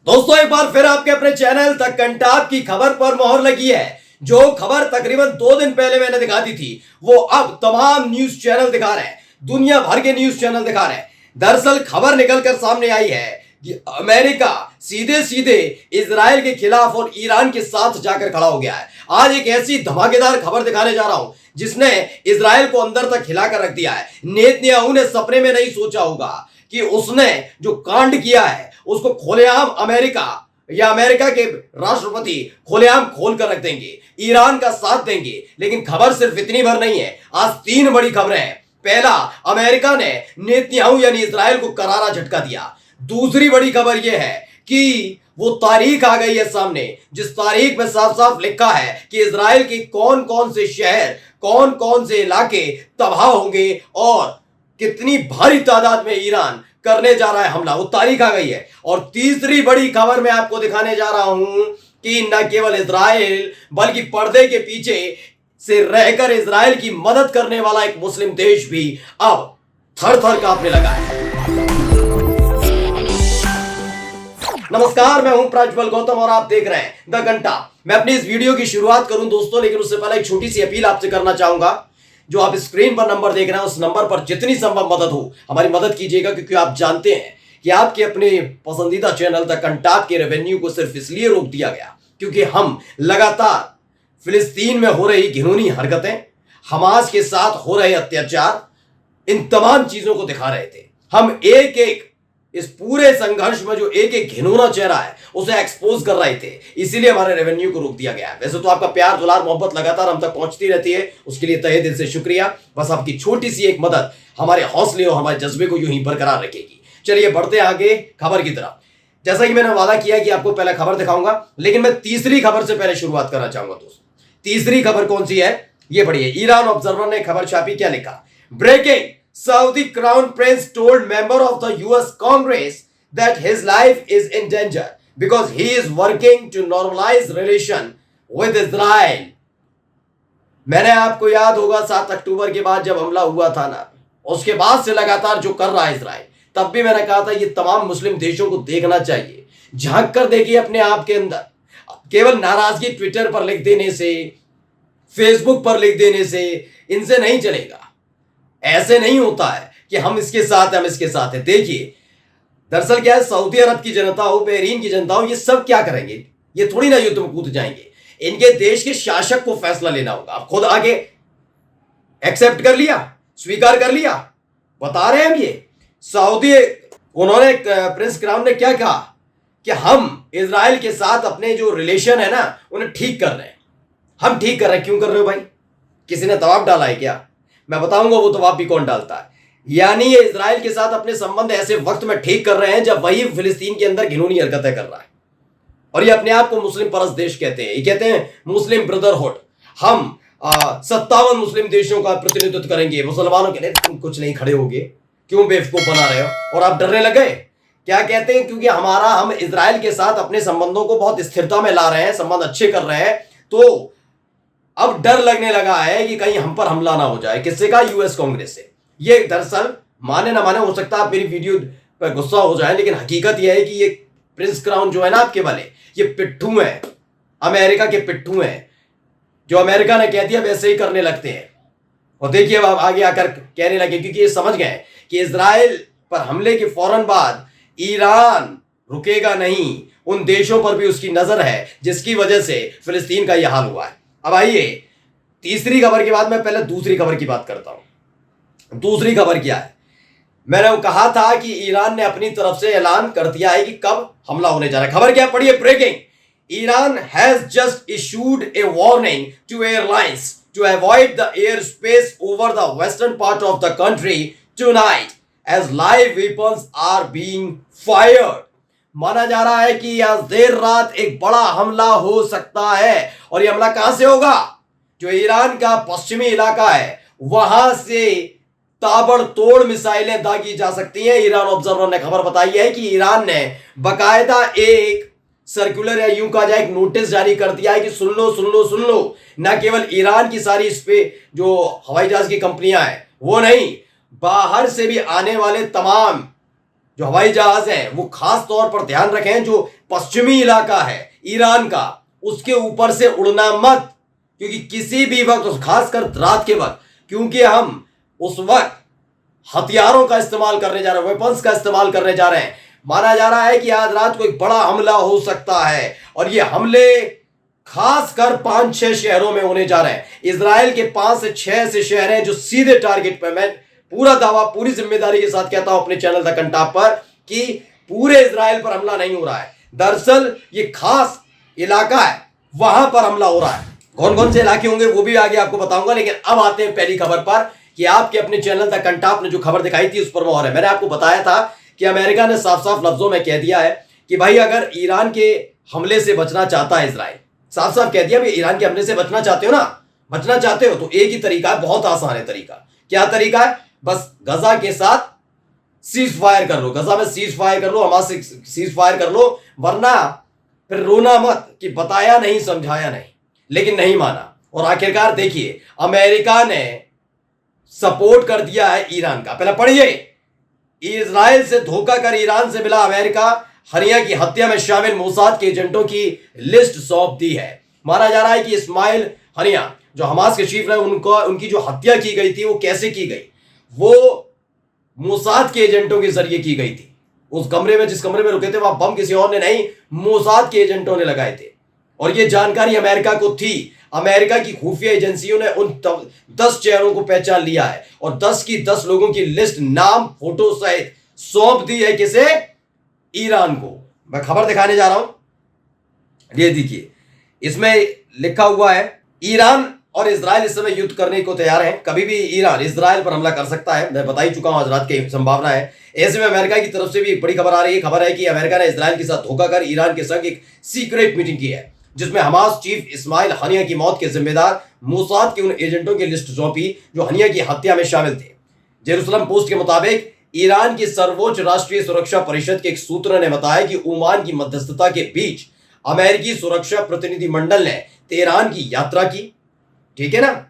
दोस्तों एक बार फिर आपके अपने चैनल द कंटाप की खबर पर मोहर लगी है। जो खबर तकरीबन 2 दिन पहले मैंने दिखा दी थी वो अब तमाम न्यूज चैनल दिखा रहे हैं, दुनिया भर के न्यूज चैनल दिखा रहे हैं। दरअसल खबर निकलकर सामने आई है कि अमेरिका सीधे सीधे इजराइल के खिलाफ और ईरान के साथ जाकर खड़ा हो गया है। आज एक ऐसी धमाकेदार खबर दिखाने जा रहा हूं जिसने इजराइल को अंदर तक हिलाकर रख दिया है। नेतन्याहू ने सपने में नहीं सोचा होगा कि उसने जो कांड किया है उसको खुलेआम अमेरिका या अमेरिका के राष्ट्रपति खुलेआम खोल कर रख देंगे, ईरान का साथ देंगे। लेकिन खबर सिर्फ इतनी भर नहीं है, आज 3 बड़ी खबरें हैं। पहला, अमेरिका ने नेतन्याहू यानी इजराइल को करारा झटका दिया। दूसरी बड़ी खबर यह है कि वो तारीख आ गई है सामने, जिस तारीख में साफ साफ लिखा है कि इजराइल के कौन कौन से शहर, कौन कौन से इलाके तबाह होंगे और कितनी भारी तादाद में ईरान करने जा रहा है हमला, वो तारीख आ गई है। और तीसरी बड़ी खबर मैं आपको दिखाने जा रहा हूं कि न केवल इजराइल बल्कि पर्दे के पीछे से रहकर इजराइल की मदद करने वाला एक मुस्लिम देश भी अब थर थर कांपने लगा है। नमस्कार, मैं हूं प्रज्वल गौतम और आप देख रहे हैं द घंटा। मैं अपनी इस वीडियो की शुरुआत करूं दोस्तों, लेकिन उससे पहले एक छोटी सी अपील आपसे करना चाहूंगा। जो आप स्क्रीन पर नंबर देख रहे हैं उस नंबर पर जितनी संभव मदद हो हमारी मदद कीजिएगा, क्योंकि आप जानते हैं कि आपके अपने पसंदीदा चैनल द कंटाप के रेवेन्यू को सिर्फ इसलिए रोक दिया गया क्योंकि हम लगातार फिलिस्तीन में हो रही घिनौनी हरकतें, हमास के साथ हो रहे अत्याचार, इन तमाम चीजों को दिखा रहे थे। हम एक एक इस पूरे संघर्ष में जो एक एक घिनौना चेहरा है उसे एक्सपोज कर रहे थे, इसीलिए हमारे रेवेन्यू को रोक दिया गया है। वैसे तो आपका प्यार दुलार मोहब्बत लगातार हम तक पहुंचती रहती है, उसके लिए तहे दिल से शुक्रिया। बस आपकी छोटी सी एक मदद हमारे हौसले और हमारे जज्बे को यूं ही बरकरार रखेगी। चलिए बढ़ते आगे खबर की तरफ। जैसा कि मैंने वादा किया कि आपको पहले खबर दिखाऊंगा, लेकिन मैं तीसरी खबर से पहले शुरुआत करना चाहूंगा दोस्तों। तीसरी खबर कौन सी है ये पढ़िए। ईरान ऑब्जर्वर ने खबर छापी, क्या लिखा? Breaking, Saudi Crown Prince told member of the US Congress that his life is in danger because he is working to normalize relation with Israel। मैंने आपको याद होगा 7 अक्टूबर के बाद जब हमला हुआ था ना, उसके बाद से लगातार जो कर रहा है इजराइल, तब भी मैंने कहा था ये तमाम मुस्लिम देशों को देखना चाहिए, झांक कर देखिए अपने आप के अंदर। केवल नाराजगी ट्विटर पर लिख देने से, फेसबुक पर लिख देने से इनसे नहीं चलेगा। ऐसे नहीं होता है कि हम इसके साथ हैं, हम इसके साथ हैं। देखिए दरअसल क्या है, सऊदी अरब की जनता हो, बहरीन की जनता हो, ये सब क्या करेंगे? ये थोड़ी ना युद्ध में कूद जाएंगे। इनके देश के शासक को फैसला लेना होगा। आप खुद आगे एक्सेप्ट कर लिया, स्वीकार कर लिया, बता रहे हैं हम ये सऊदी। उन्होंने प्रिंस क्राउन ने क्या कहा कि हम इजराइल के साथ अपने जो रिलेशन है ना उन्हें ठीक कर रहे हैं। हम ठीक कर रहे हैं। क्यों कर रहे हो भाई? किसी ने दबाव डाला है क्या? मैं बताऊंगा वो दबाव भी कौन डालता है। यानी ये इजराइल के साथ अपने संबंध ऐसे वक्त में ठीक कर रहे हैं जब वही फिलिस्तीन के अंदर घिनौनी हरकतें कर रहा है। और ये अपने आप को मुस्लिम परस्त देश कहते हैं। ये कहते हैं मुस्लिम ब्रदरहुड। हम 57 मुस्लिम देशों का प्रतिनिधित्व करेंगे। मुसलमानों के लिए तुम कुछ नहीं खड़े होगे, क्यों बेवकूफ बना रहे हो? और आप डरने लग गए। क्या कहते हैं? क्योंकि हम इजराइल के साथ अपने संबंधों को बहुत स्थिरता में ला रहे हैं, संबंध अच्छे कर रहे हैं, तो अब डर लगने लगा है कि कहीं हम पर हमला ना हो जाए। किससे का? यूएस कांग्रेस से। ये दरअसल माने ना माने, हो सकता है आप मेरी वीडियो पर गुस्सा हो जाए, लेकिन हकीकत यह है कि ये प्रिंस क्राउन जो है ना आपके वाले, ये पिट्ठू हैं, अमेरिका के पिट्ठू हैं। जो अमेरिका ने कह दिया वैसे ही करने लगते हैं। और देखिए अब आगे आकर कहने लगे, क्योंकि ये समझ गए कि इजराइल पर हमले के फौरन बाद ईरान रुकेगा नहीं। उन देशों पर भी उसकी नजर है जिसकी वजह से फिलिस्तीन का यह हाल हुआ है। अब आइए तीसरी खबर के बाद मैं पहले दूसरी खबर की बात करता हूं। दूसरी खबर क्या है? मैंने कहा था कि ईरान ने अपनी तरफ से ऐलान कर दिया है कि कब हमला होने जा रहा है। खबर क्या पढ़िए। Breaking, Iran has just issued a warning to airlines to avoid the air space over the western part of the country tonight as live weapons are being fired. माना जा रहा है कि आज देर रात एक बड़ा हमला हो सकता है। और यह हमला कहां से होगा? जो ईरान का पश्चिमी इलाका है वहां से ताबड़तोड़ मिसाइलें दागी जा सकती हैं। ईरान ऑब्जर्वर ने खबर बताई है कि ईरान ने बकायदा एक सर्कुलर या यूं कहा जाए एक नोटिस जारी कर दिया है कि सुन लो सुन लो सुन लो। न केवल ईरान की सारी इस पे जो हवाई जहाज की कंपनियां हैं वो नहीं, बाहर से भी आने वाले तमाम जो हवाई जहाज हैं वो खास तौर पर ध्यान रखें, जो पश्चिमी इलाका है ईरान का उसके ऊपर से उड़ना मत, क्योंकि किसी भी वक्त, खासकर रात के वक्त, क्योंकि हम उस वक्त हथियारों का इस्तेमाल करने जा रहे हैं, वेपन्स का इस्तेमाल करने जा रहे हैं। माना जा रहा है कि आज रात को एक बड़ा हमला हो सकता है और ये हमले खासकर 5-6 शहरों में होने जा रहे हैं। इजराइल के 5 से 6 ऐसे शहर हैं जो सीधे टारगेट पे, मैं पूरा दावा पूरी जिम्मेदारी के साथ कहता हूं अपने चैनल द कंटाप पर कि पूरे इजराइल पर हमला नहीं हो रहा है। दरअसल ये खास इलाका है, वहां पर हमला हो रहा है। कौन कौन से इलाके होंगे वो भी आगे आपको बताऊंगा, लेकिन अब आते हैं पहली खबर पर कि आपके अपने चैनल द कंटाप ने जो खबर दिखाई थी उस पर वो और है। मैंने आपको बताया था कि अमेरिका ने साफ साफ लफ्जों में कह दिया है कि भाई अगर ईरान के हमले से बचना चाहता है इजराइल, साफ साफ कह दिया भाई ईरान के हमले से बचना चाहते हो ना, बचना चाहते हो तो एक ही तरीका है, बहुत आसान है तरीका। क्या तरीका है? बस गजा के साथ सीज फायर कर लो, गजा में सीज फायर कर लो, हमास से सीज फायर कर लो, वरना फिर रोना मत कि बताया नहीं समझाया नहीं। लेकिन नहीं माना और आखिरकार देखिए अमेरिका ने सपोर्ट कर दिया है ईरान का। पहले पढ़िए, इजराइल से धोखा कर ईरान से मिला अमेरिका, हनिया की हत्या में शामिल मोसाद के एजेंटों की लिस्ट सौंप दी है। माना जा रहा है कि इस्माइल हनिया जो हमास के चीफ रहे, उनकी जो हत्या की गई थी वो कैसे की गई, वो मोसाद के एजेंटों के जरिए की गई थी। उस कमरे में, जिस कमरे में रुके थे, वहां बम किसी और ने नहीं, मोसाद के एजेंटों ने लगाए थे और ये जानकारी अमेरिका को थी। अमेरिका की खुफिया एजेंसियों ने उन 10 चेहरों को पहचान लिया है और 10 की 10 लोगों की लिस्ट नाम फोटो सहित सौंप दी है किसे? ईरान को। मैं खबर दिखाने जा रहा हूं, ये देखिए, इसमें लिखा हुआ है ईरान और इजराइल इस समय युद्ध करने को तैयार हैं। कभी भी ईरान इजराइल पर हमला कर सकता है, मैं बता ही चुका हूं आज रात की संभावना है। ऐसे में अमेरिका की तरफ से भी एक बड़ी खबर आ रही है। खबर है कि अमेरिका ने इजराइल के साथ धोखा कर ईरान के संग एक सीक्रेट मीटिंग की है, जिसमें हमास चीफ इस्माइल हनिया की मौत के जिम्मेदार मोसाद के उन एजेंटों की लिस्ट सौंपी जो हनिया की हत्या में शामिल थे। जेरूसलम पोस्ट के मुताबिक ईरान की सर्वोच्च राष्ट्रीय सुरक्षा परिषद के एक सूत्र ने बताया कि ओमान की मध्यस्थता के बीच अमेरिकी सुरक्षा प्रतिनिधि मंडल ने तेहरान की यात्रा की। ठीक है ना?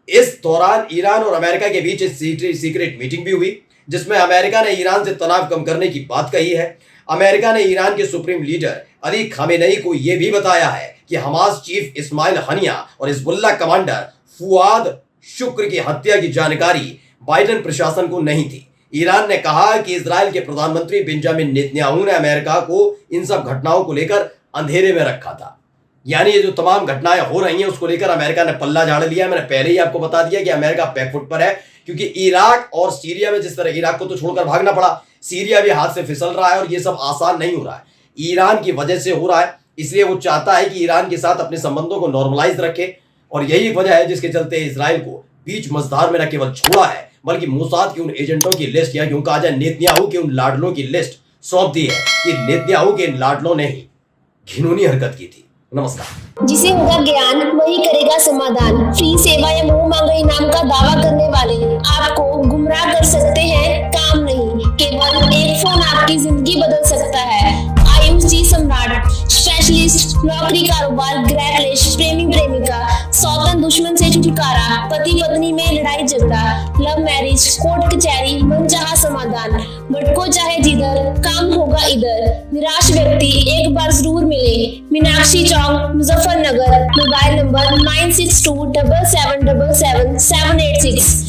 इस दौरान ईरान और अमेरिका के बीच एक सीक्रेट मीटिंग भी हुई, जिसमें अमेरिका ने ईरान से तनाव कम करने की बात कही है। अमेरिका ने ईरान के सुप्रीम लीडर अली खामेनेई को यह भी बताया है कि हमास चीफ इस्माइल हनिया और हिजबुल्लाह कमांडर फुआद शुक्र की हत्या की जानकारी बाइडेन प्रशासन को नहीं थी। ईरान ने कहा कि इजराइल के प्रधानमंत्री बेंजामिन नेतन्याहू ने अमेरिका को इन सब घटनाओं को लेकर अंधेरे में रखा था। यानी ये जो तमाम घटनाएं हो रही हैं उसको लेकर अमेरिका ने पल्ला झाड़ लिया। मैंने पहले ही आपको बता दिया कि अमेरिका बैकफुट पर है, क्योंकि इराक और सीरिया में जिस तरह इराक को तो छोड़कर भागना पड़ा, सीरिया भी हाथ से फिसल रहा है और ये सब आसान नहीं हो रहा है, ईरान की वजह से हो रहा है। इसलिए वो चाहता है कि ईरान के साथ अपने संबंधों को नॉर्मलाइज रखे और यही वजह है जिसके चलते इजराइल को बीच मझधार में न केवल छोड़ा है बल्कि मोसाद के उन एजेंटों की लिस्ट या यूं कहा जाए नेतन्याहू के उन लाडलों की लिस्ट सौंप दी है कि नेतन्याहू के इन लाडलों ने ही घिनौनी हरकत की थी। नमस्कार। जिसे होगा ज्ञान वही करेगा समाधान। फ्री सेवा या मुंह मांगे इनाम का दावा करने वाले आपको गुमराह कर सकते हैं, काम नहीं। केवल एक फोन आपकी जिंदगी बदल सकता है। आयुष जी सम्राट, स्पेशलिस्ट, नौकरी, कारोबार, गृह क्लेश, प्रेमी प्रेमिका, सौतन दुश्मन से छुटकारा, पति पत्नी में लड़ाई झगड़ा, लव मैरिज, कोर्ट कचहरी, मनचाहा समाधान। भटको चाहे जिधर, काम होगा इधर। निराश व्यक्ति एक बार जरूर मिले। मीनाक्षी चौक, मुजफ्फरनगर। Mobile number 9627777786।